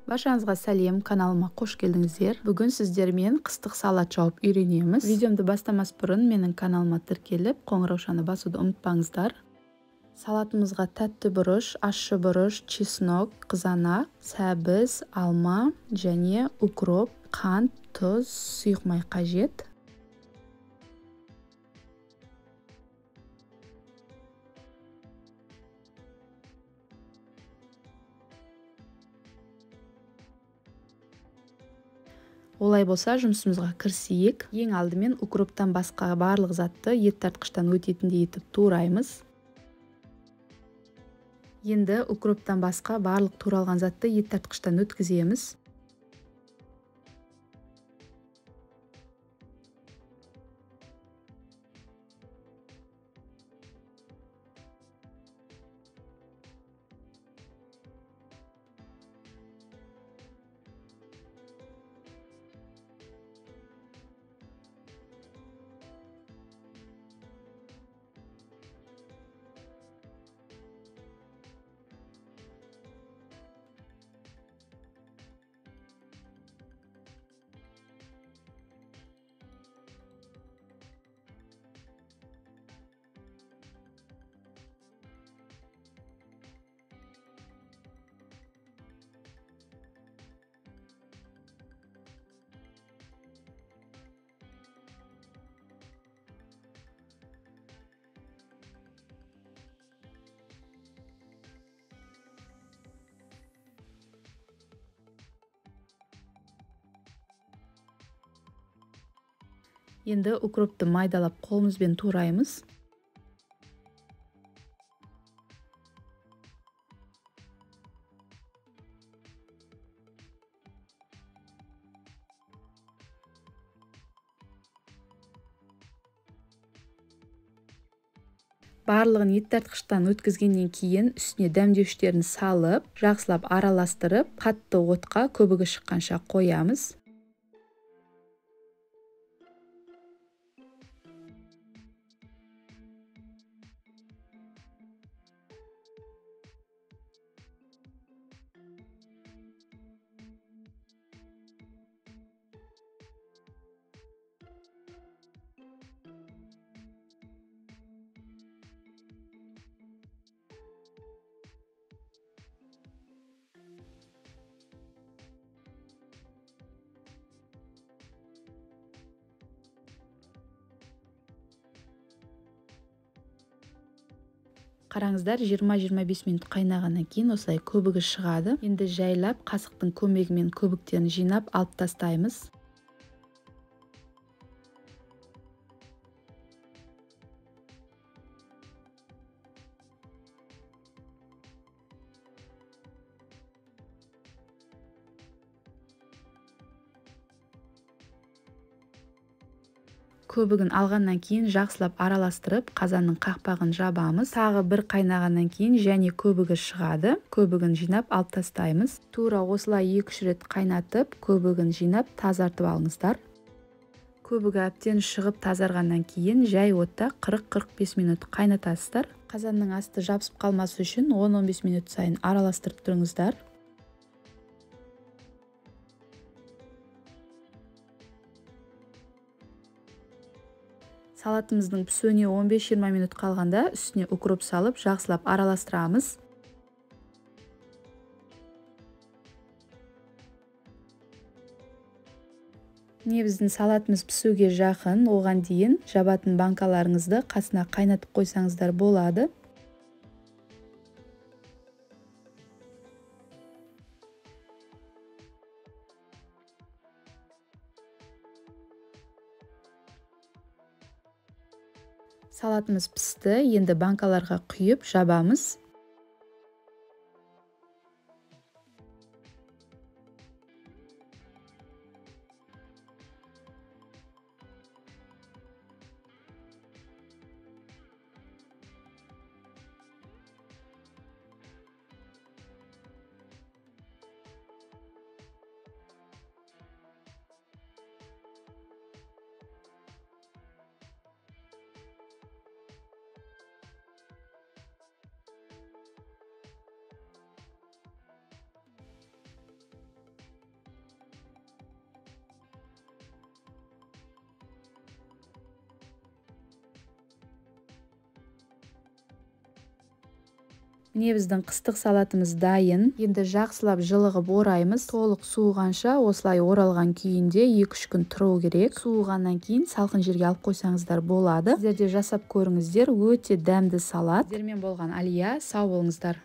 Баршаңызға сәлем, каналыма қош келдіңіздер. Бүгін сіздермен қыстық салат жауып үйренеміз. Видеомды бастамас бұрын менің каналыма тіркеліп, қоңыраушаны басуды ұмытпаңыздар. Салатымызға тәтті бұрыш, ащы бұрыш, чеснок, қызанақ, сәбіз, алма және укроп, қант, тұз, сұйық май қажет. Олай болса, жұмысымызға кірісейік. Ең алдымен укроптан басқа барлық затты ет тартқыштан өтетіндей етіп тураймыз. Енді укроптан басқа барлық туралған затты ет тартқыштан өткіземіз. Енді укропты майдалап қолымызбен тураймыз. Барлығын ет тартқыштан өткізгеннен кейін үстіне дәмдеуіштерін салып, жақсылап араластырып, қатты отқа көбігі шыққанша қоямыз. Қараңыздар, 20-25 минут қайнағаннан кейін осылай көбігі шығады. Енді жайлап қасықтың көмегімен көбіктерін жинап алып тастаймыз. Көбігін алғаннан кейін жақсылап араластырып, қазанның қақпағын жабамыз. Тағы бір қайнағаннан кейін және көбігі шығады. Көбігін жинап алып тастаймыз. Тура осылай 2-3 рет қайнатып, көбігін жинап тазартып алыңыздар. Көбігі әбден шығып тазарғаннан кейін жай отта 40-45 минут қайнатасыздар. Қазанның асты жабысып қалмасы үшін 10-15 минут сайын араластырып тұрыңыздар. Салатымыздың пісуіне 15-20 минут қалғанда үстіне укроп салып, жақсылап араластырамыз. Біздің салатымыз пісуге жақын, оған дейін жабатын банкаларыңызды қасына қайнатып қойсаңыздар болады. Салатымыз пісті, енді банкаларға құйып жабамыз. Міне біздің қыстық салатымыз дайын. Енді жақсылап жылығып ораймыз. Толық суығанша осылай оралған күйінде 2-3 күн тұру керек. Суығаннан кейін салқын жерге алып қойсаңыздар болады. Сіздер де жасап көріңіздер. Өте дәмді салат. Сіздермен болған Алия. Сау болыңыздар.